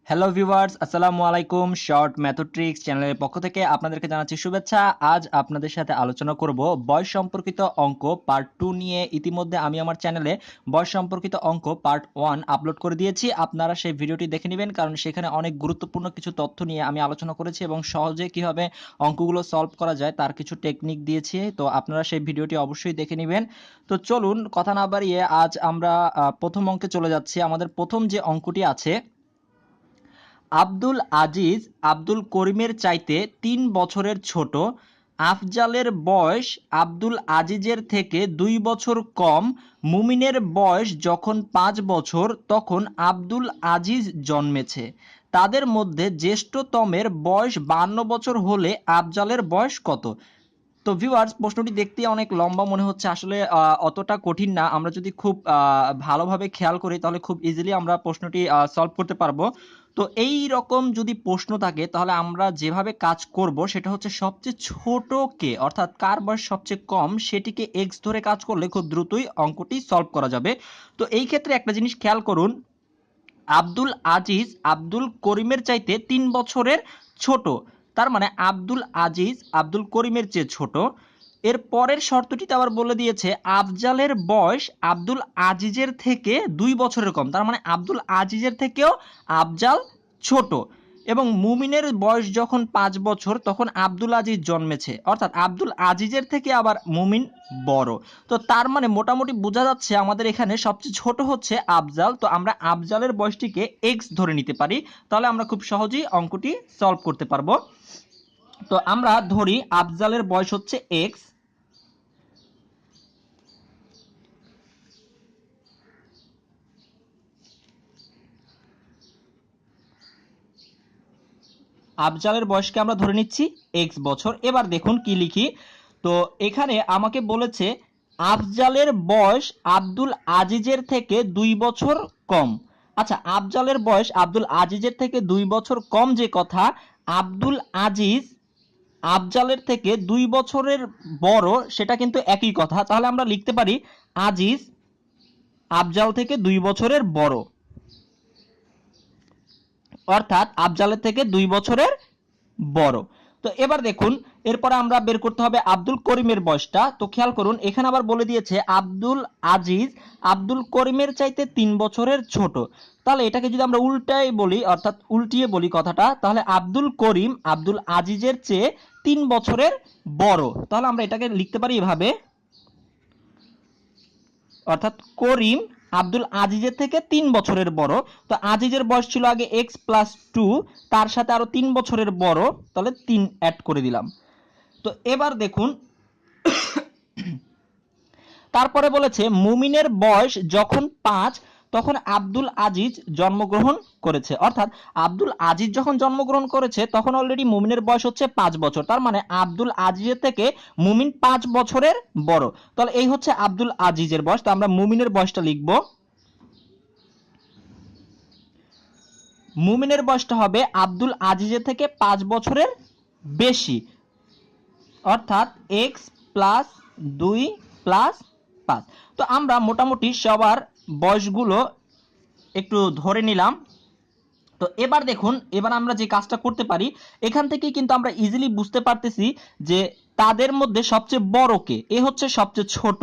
Hello viewers, আসসালামু আলাইকুম। Short method tricks চ্যানেলের পক্ষ থেকে আপনাদেরকে জানাচ্ছি শুভেচ্ছা। আজ আপনাদের সাথে আলোচনা করব বয়স সম্পর্কিত অঙ্ক পার্ট 2 নিয়ে। ইতিমধ্যে আমি আমার চ্যানেলে বয়স সম্পর্কিত অঙ্ক পার্ট 1 আপলোড করে দিয়েছি। আপনারা সেই ভিডিওটি দেখে নেবেন, কারণ সেখানে অনেক গুরুত্বপূর্ণ কিছু তথ্য নিয়ে আমি আলোচনা করেছি এবং সহজে কিভাবে অঙ্কগুলো সলভ করা যায় তার কিছু টেকনিক দিয়েছি। তো আপনারা সেই ভিডিওটি অবশ্যই দেখে নেবেন। তো চলুন কথা না বাড়িয়ে আজ আমরা প্রথম অঙ্কে চলে যাচ্ছি। আমাদের প্রথম যে অঙ্কটি আছে, আব্দুল আজিজ আব্দুল করিমের চাইতে ৩ বছরের ছোট। আফজালের বয়স আব্দুল আজিজের থেকে ২ বছর কম। মুমিনের বয়স যখন ৫ বছর তখন আব্দুল আজিজ জন্মেছে। তাদের মধ্যে জ্যেষ্ঠতমের বয়স ৫২ বছর হলে আফজালের বয়স কত? তো ভিউয়ার্স, প্রশ্নটি দেখতে অনেক লম্বা মনে হচ্ছে, আসলে অতটা কঠিন না। আমরা যদি খুব ভালোভাবে খেয়াল করি তাহলে খুব ইজিলি আমরা প্রশ্নটি সলভ করতে পারবো। তো এই রকম যদি প্রশ্ন থাকে তাহলে আমরা যেভাবে কাজ করব সেটা হচ্ছে সবচেয়ে ছোট কে, অর্থাৎ কার বয়স সবচেয়ে কম সেটিকে এক্স ধরে কাজ করলে খুব দ্রুতই অঙ্কটি সলভ করা যাবে। তো এই ক্ষেত্রে একটা জিনিস খেয়াল করুন, আব্দুল আজিজ আব্দুল করিমের চাইতে ৩ বছরের ছোট, তার মানে আব্দুল আজিজ আব্দুল করিমের চেয়ে ছোট। এর পরের শর্তটিতে আবার বলে দিয়েছে আফজালের বয়স আব্দুল আজিজের থেকে ২ বছরের কম, তার মানে আব্দুল আজিজের থেকেও আফজাল ছোট। এবং মুমিনের বয়স যখন ৫ বছর তখন আব্দুল আজিজ জন্মেছে, অর্থাৎ আব্দুল আজিজের থেকে আবার মুমিন বড়। তো তার মানে মোটামুটি বোঝা যাচ্ছে আমাদের এখানে সবচেয়ে ছোট হচ্ছে আফজাল। তো আমরা আফজালের বয়সটিকে এক্স ধরে নিতে পারি, তাহলে আমরা খুব সহজেই অঙ্কটি সলভ করতে পারবো। তো আমরা ধরি আফজালের বয়স হচ্ছে এক্স। আফজালের বয়সকে আমরা ধরে নিচ্ছি এক্স বছর। এবার দেখুন কি লিখি। তো এখানে আমাকে বলেছে আফজালের বয়স আব্দুল আজিজের থেকে ২ বছর কম। আচ্ছা, আফজালের বয়স আব্দুল আজিজের থেকে ২ বছর কম যে কথা, আব্দুল আজিজ আফজালের থেকে ২ বছরের বড় সেটা কিন্তু একই কথা। তাহলে আমরা লিখতে পারি আজিজ আফজাল থেকে ২ বছরের বড়, অর্থাৎ আফজালের থেকে ২ বছরের বড়। তো এবার দেখুন, এরপরে আমরা বের করতে হবে আব্দুল করিমের বয়সটা। তো খেয়াল করুন, এখানে আবার বলে দিয়েছে আব্দুল আজিজ আব্দুল করিমের চাইতে ৩ বছরের ছোট। তাহলে এটাকে যদি আমরা উল্টাই বলি, অর্থাৎ উল্টিয়ে বলি কথাটা, তাহলে আব্দুল করিম আব্দুল আজিজের চেয়ে ৩ বছরের বড়। তাহলে আমরা এটাকে লিখতে পারি এভাবে, অর্থাৎ করিম আব্দুল আজিজের থেকে ৩ বছরের বড়। তো আজিজের বয়স ছিল আগে এক্স প্লাস 2, তার সাথে আরো ৩ বছরের বড়, তাহলে ৩ অ্যাড করে দিলাম। তো এবার দেখুন, তারপরে বলেছে মুমিনের বয়স যখন ৫ তখন আব্দুল আজিজ জন্মগ্রহণ করেছে, অর্থাৎ আব্দুল আজিজ যখন জন্মগ্রহণ করেছে তখন অলরেডি মুমিনের বয়স হচ্ছে ৫ বছর, তার মানে আব্দুল আজিজের থেকে মুমিন ৫ বছরের বড়। তাহলে এই হচ্ছে আব্দুল আজিজের বয়স। তো আমরা মুমিনের বয়সটা লিখব। মুমিনের বয়সটা হবে আব্দুল আজিজের থেকে ৫ বছরের বেশি, অর্থাৎ এক্স প্লাস ২ প্লাস ৫। তো আমরা মোটামুটি সবার বয়সগুলো একটু ধরে নিলাম। তো এবার দেখুন, এবার আমরা যে কাজটা করতে পারি, এখান থেকেই কিন্তু আমরা ইজিলি বুঝতে পারতেছি যে তাদের মধ্যে সবচেয়ে বড় কে। এ হচ্ছে সবচেয়ে ছোট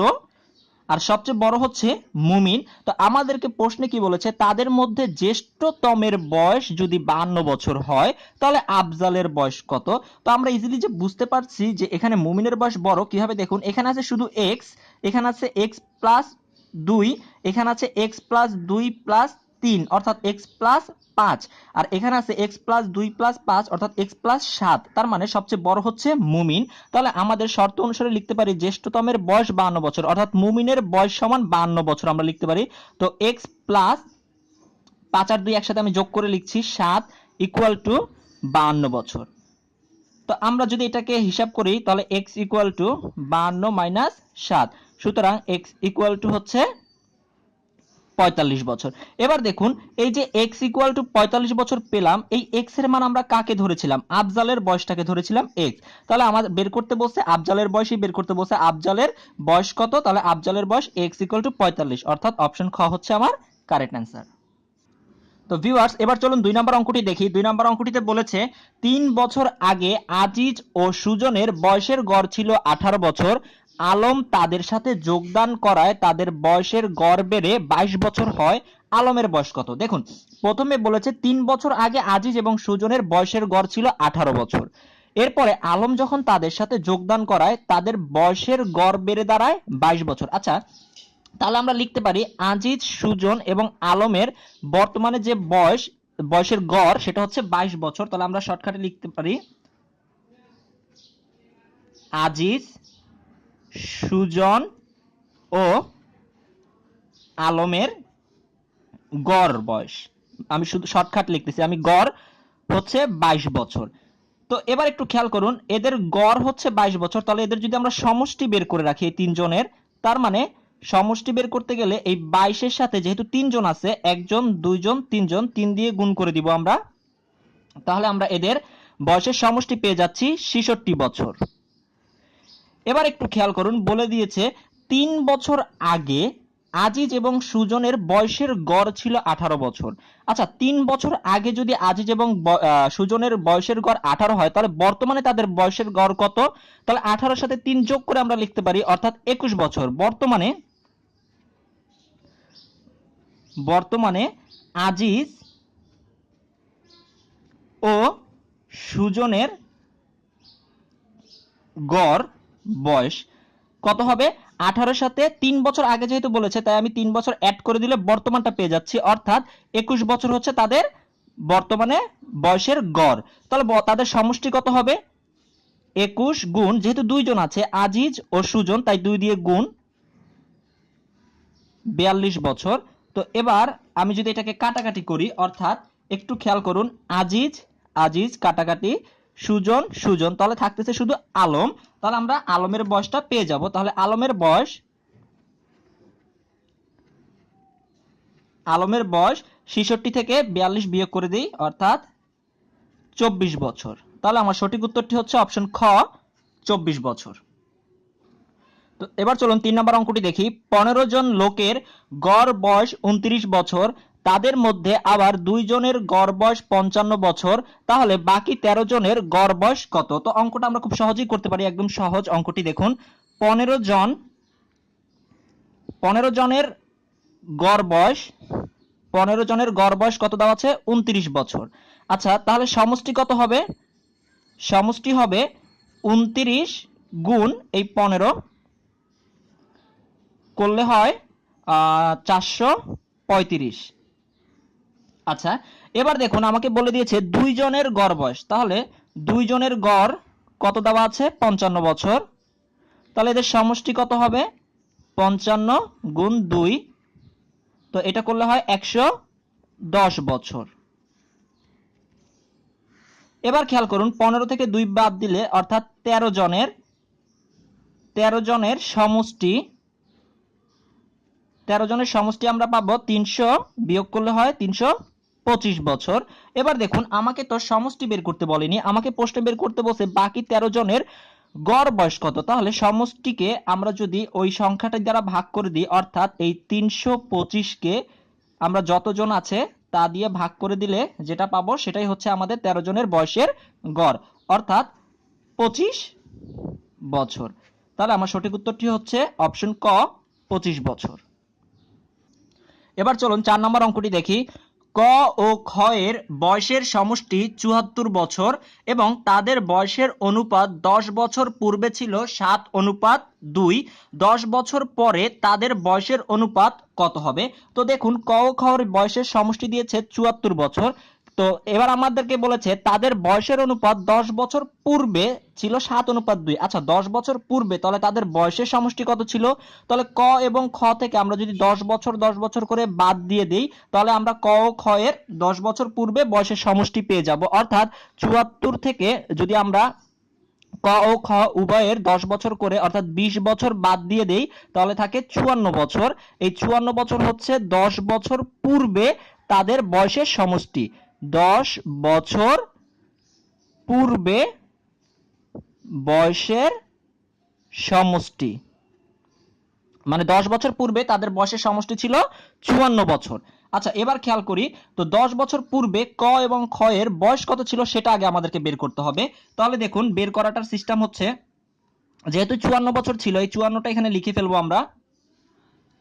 আর সবচেয়ে বড় হচ্ছে মুমিন। তো আমাদেরকে প্রশ্নে কি বলেছে, তাদের মধ্যে জ্যেষ্ঠতমের বয়স যদি ৫২ বছর হয় তাহলে আফজালের বয়স কত। তো আমরা ইজিলি যে বুঝতে পারছি যে এখানে মুমিনের বয়স বড় কিভাবে, দেখুন এখানে আছে শুধু এক্স, এখানে আছে এক্স প্লাস ২, এখানে আছে এক্স প্লাস ২ প্লাস ৩ অর্থাৎ এক্স প্লাস ৫, আর এখানে আছে এক্স প্লাস ২ প্লাস ৫ অর্থাৎ এক্স প্লাস ৭। তার মানে সবচেয়ে বড় হচ্ছে মুমিন। তাহলে আমাদের শর্ত অনুসারে লিখতে পারি জ্যেষ্ঠতমের বয়স ৫২ বছর, অর্থাৎ মুমিনের বয়স সমান ৫২ বছর আমরা লিখতে পারি। তো এক্স প্লাস ৫ আর ২ একসাথে আমি যোগ করে লিখছি ৭ ইকুয়াল টু ৫২ বছর। তো আমরা যদি এটাকে হিসাব করি তাহলে এক্স ইকুয়াল টু ৫২ মাইনাস ৭, সুতরাং এক্স ইকুয়াল টু হচ্ছে ৪৫ বছর। এবার দেখুন, এই যে এক্স ইকুয়াল টু ৪৫ বছর পেলাম, এই এক্স এর মান আমরা কাকে ধরেছিলাম, আফজালের বয়সটাকে ধরেছিলাম এক্স। তাহলে আমাদের বের করতে বলছে আফজালের বয়সই বের করতে বলছে। আফজালের বয়স কত, তাহলে আফজালের বয়স এক্স ইকুয়াল টু ৪৫, অর্থাৎ অপশন খ হচ্ছে আমার কারেক্ট অ্যান্সার। তো ভিউয়ার্স, এবার চলুন 2 নম্বর অঙ্কটি দেখি। 2 নম্বর অঙ্কটিতে বলেছে 3 বছর আগে আজিজ ও সুজনের বয়সের গড় ছিল 18 বছর। আলম তাদের সাথে যোগদান করায় তাদের বয়সের গড় বেড়ে 22 বছর হয়। আলমের বয়স কত? দেখুন, প্রথমে বলেছে 3 বছর আগে আজিজ এবং সুজনের বয়সের গড় ছিল 18 বছর। এরপরে আলম যখন তাদের সাথে যোগদান করায় তাদের বয়সের গড় বেড়ে দাঁড়ায় 22 বছর। আচ্ছা, তাহলে আমরা লিখতে পারি আজিজ, সুজন এবং আলমের বর্তমানে যে বয়সের গড় সেটা হচ্ছে 22 বছর। তাহলে আমরা শর্টকাটে লিখতে পারি আজিজ, সুজন ও আলমের গড় বয়স, আমি শুধু শর্টকাট লিখতেছি, আমি গড় হচ্ছে 22 বছর। তো এবার একটু খেয়াল করুন, এদের গড় হচ্ছে 22 বছর, তাহলে এদের যদি আমরা সমষ্টি বের করে রাখি এই তিনজনের, তার মানে সমষ্টি বের করতে গেলে এই 22 এর সাথে যেহেতু তিনজন আছে, একজন, দুইজন, তিনজন, 3 দিয়ে গুণ করে দিব আমরা, তাহলে আমরা এদের বয়সের সমষ্টি পেয়ে যাচ্ছি 66 বছর। এবার একটু খেয়াল করুন, বলে দিয়েছে 3 বছর আগে আজিজ এবং সুজনের বয়সের গড় ছিল 18 বছর। আচ্ছা, 3 বছর আগে যদি আজিজ এবং সুজনের বয়সের গড় 18 হয়, তাহলে বর্তমানে তাদের বয়সের গড় কত? তাহলে 18 সাথে 3 যোগ করে আমরা লিখতে পারি, অর্থাৎ 21 বছর। বর্তমানে আজিজ ও সুজনের গড় বয়স কত হবে? 18 সাথে 3 বছর আগে যেহেতু বলেছে, তাই আমি 3 বছর অ্যাড করে দিলে বর্তমানটা পেয়ে যাচ্ছি, অর্থাৎ 21 বছর হচ্ছে তাদের বর্তমানে বয়সের গড়। তাহলে তাদের সমষ্টি কত হবে? 21 গুণ, যেহেতু দুইজন আছে আজিজ ও সুজন, তাই 2 দিয়ে গুণ, 42 বছর। তো এবার আমি যদি এটাকে কাটাকাটি করি, অর্থাৎ একটু খেয়াল করুন, আজিজ আজিজ কাটাকাটি, সুজন সুজন, তাহলে থাকতেছে শুধু আলম। তাহলে আমরা আলমের বয়সটা পেয়ে যাব। তাহলে আলমের বয়স 66 থেকে 42 বিয়োগ করে দিই, অর্থাৎ 24 বছর। তাহলে আমার সঠিক উত্তরটি হচ্ছে অপশন খ, 24 বছর। তো এবার চলুন 3 নম্বর অঙ্কটি দেখি। 15 জন লোকের গড় বয়স 29 বছর, তাদের মধ্যে আবার 2 জনের গড় বয়স 55 বছর, তাহলে বাকি 13 জনের গড় বয়স কত? তো অঙ্কটা আমরা খুব সহজেই করতে পারি, একদম সহজ অঙ্কটি। দেখুন, 15 জনের গড় বয়স 15 জনের গড় বয়স কত দেওয়া আছে? 29 বছর। আচ্ছা, তাহলে সমষ্টি কত হবে? সমষ্টি হবে 29 গুণ এই 15 করলে হয় 435। আচ্ছা, এবার দেখুন আমাকে বলে দিয়েছে 2 জনের গড় বয়স, তাহলে 2 জনের গড় কত দেওয়া আছে? 55 বছর। তাহলে এদের সমষ্টি কত হবে? 55 গুণ 2, তো এটা করলে হয় 110 বছর। এবার খেয়াল করুন, 15 থেকে 2 বাদ দিলে, অর্থাৎ 13 জনের সমষ্টি 13 জনের সমষ্টি আমরা পাবো 300, বিয়োগ করলে হয় 325 বছর। এবার দেখুন, আমাকে তো সমষ্টি বের করতে বলেনি, আমাকে প্রশ্ন বের করতে বলছে বাকি 13 জনের গড় বয়স কত। তাহলে সমষ্টিকে আমরা যদি ওই সংখ্যাটা দ্বারা ভাগ করে দিই, অর্থাৎ এই 325 কে আমরা যতজন আছে তা দিয়ে ভাগ করে দিলে যেটা পাবো সেটাই হচ্ছে আমাদের 13 জনের বয়সের গড়, অর্থাৎ 25 বছর। তাহলে আমার সঠিক উত্তরটি হচ্ছে অপশন ক, 25 বছর। এবার চলুন 4 নম্বর অঙ্কটি দেখি। ক ও খ এর বয়সের সমষ্টি 74 বছর এবং তাদের বয়সের অনুপাত 10 বছর পূর্বে ছিল 7:2, 10 বছর পরে তাদের বয়সের অনুপাত কত হবে? তো দেখুন, ক ও খ এর বয়সের সমষ্টি দিয়েছে 74 বছর। তো এবার আমাদেরকে বলেছে তাদের বয়সের অনুপাত 10 বছর পূর্বে ছিল 7:2। আচ্ছা, 10 বছর পূর্বে, তাহলে তাদের বয়সের সমষ্টি কত ছিল? তাহলে ক এবং খ থেকে আমরা যদি 10 বছর 10 বছর করে বাদ দিয়ে দিই, তাহলে আমরা ক ও খ এর 10 বছর পূর্বে বয়সের সমষ্টি পেয়ে যাব, অর্থাৎ 74 থেকে যদি আমরা ক ও খ উভয়ের 10 বছর করে, অর্থাৎ 20 বছর বাদ দিয়ে দেই, তাহলে থাকে 54 বছর। এই 54 বছর হচ্ছে 10 বছর পূর্বে তাদের বয়সের সমষ্টি। 10 বছর পূর্বে বয়সের সমষ্টি, মানে 10 বছর পূর্বে তাদের বয়সের সমষ্টি ছিল 54 বছর। আচ্ছা এবার খেয়াল করি, তো 10 বছর পূর্বে ক এবং খ এর বয়স কত ছিল সেটা আগে আমাদেরকে বের করতে হবে। তাহলে দেখুন বের করাটার সিস্টেম হচ্ছে, যেহেতু 54 বছর ছিল, এই 54টা এখানে লিখে ফেলবো আমরা,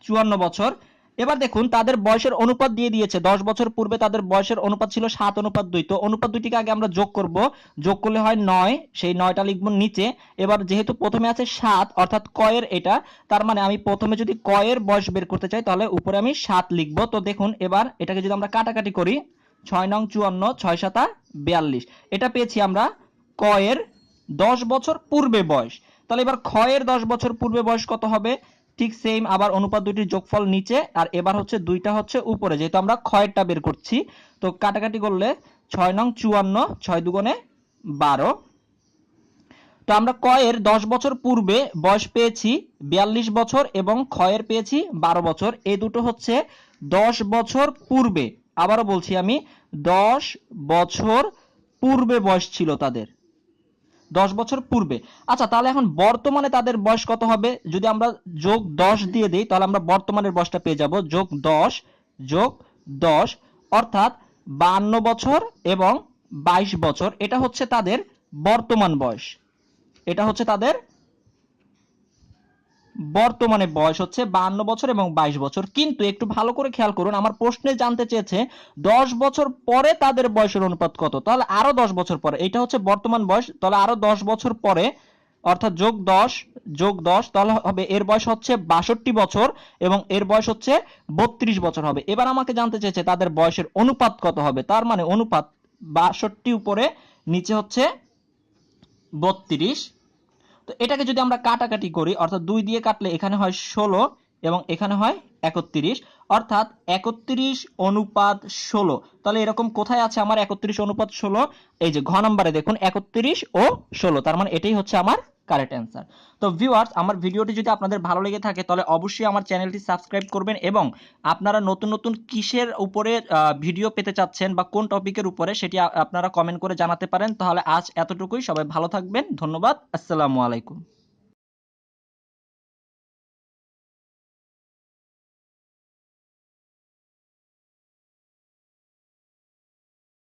54 বছর। এবার দেখুন তাদের বয়সের অনুপাত দিয়ে দিয়েছে, 10 বছর পূর্বে তাদের বয়সের অনুপাত ছিল 7:2। তো অনুপাত দুইটিকে আগে আমরা যোগ করব, যোগ করলে হয় 9, সেই 9টা লিখবো নিচে। এবার যেহেতু প্রথমে আছে 7 অর্থাৎ ক এর এটা, তার মানে আমি প্রথমে যদি ক এর বয়স বের করতে চাই তাহলে উপরে আমি 7 লিখবো। তো দেখুন এবার এটাকে যদি আমরা কাটাকাটি করি, 6 নং 54, 6 7 42, এটা পেয়েছি আমরা ক এর 10 বছর পূর্বে বয়স। তাহলে এবার খ এর 10 বছর পূর্বে বয়স কত হবে, ঠিক সেম আবার অনুপাত দুটির যোগফল নিচে, আর এবার হচ্ছে দুইটা হচ্ছে উপরে, যেহেতু আমরা ক্ষয়েরটা বের করছি। তো কাটাকাটি করলে 6 নং 54, 6 দুগুণে 12। তো আমরা কয়ের 10 বছর পূর্বে বয়স পেয়েছি 42 বছর এবং ক্ষয়ের পেয়েছি 12 বছর। এই দুটো হচ্ছে 10 বছর পূর্বে, আবারও বলছি আমি, 10 বছর পূর্বে বয়স ছিল তাদের, 10 বছর পূর্বে। আচ্ছা তাহলে এখন বর্তমানে তাদের বয়স কত হবে, যদি আমরা যোগ 10 দিয়ে দিই তাহলে আমরা বর্তমানের বয়সটা পেয়ে যাব, যোগ 10 যোগ 10 অর্থাৎ 52 বছর এবং 22 বছর। এটা হচ্ছে তাদের বর্তমান বয়স, এটা হচ্ছে তাদের বর্তমানে বয়স হচ্ছে 52 বছর এবং 22 বছর। কিন্তু একটু ভালো করে খেয়াল করুন, আমার প্রশ্নে জানতে চেয়েছে 10 বছর পরে তাদের বয়সের অনুপাত কত, তাহলে আরো 10 বছর পরে, এটা হচ্ছে বর্তমান বয়স, তাহলে আরো 10 বছর পরে অর্থাৎ যোগ 10 যোগ 10, তাহলে হবে এর বয়স হচ্ছে 62 বছর এবং এর বয়স হচ্ছে 32 বছর হবে। এবার আমাকে জানতে চেয়েছে তাদের বয়সের অনুপাত কত হবে, তার মানে অনুপাত 62 উপরে নিচে হচ্ছে 32। তো এটাকে যদি আমরা কাটাকাটি করি, অর্থাৎ 2 দিয়ে কাটলে এখানে হয় 16 এবং এখানে হয় 31, অর্থাৎ 31 অনুপাত 16। তাহলে এরকম কোথায় আছে আমার 31 অনুপাত 16, এই যে ঘ নম্বরে দেখুন 31 ও 16, তার মানে এটাই হচ্ছে আমার কারেক্ট অ্যান্সার। তো ভিউয়ার্স, আমার ভিডিওটি যদি আপনাদের ভালো লেগে থাকে তাহলে অবশ্যই আমার চ্যানেলটি সাবস্ক্রাইব করবেন, এবং আপনারা নতুন নতুন কিসের উপরে ভিডিও পেতে চাচ্ছেন বা কোন টপিকের উপরে সেটি আপনারা কমেন্ট করে জানাতে পারেন। তাহলে আজ এতটুকুই, সবাই ভালো থাকবেন, ধন্যবাদ, আসসালামু আলাইকুম।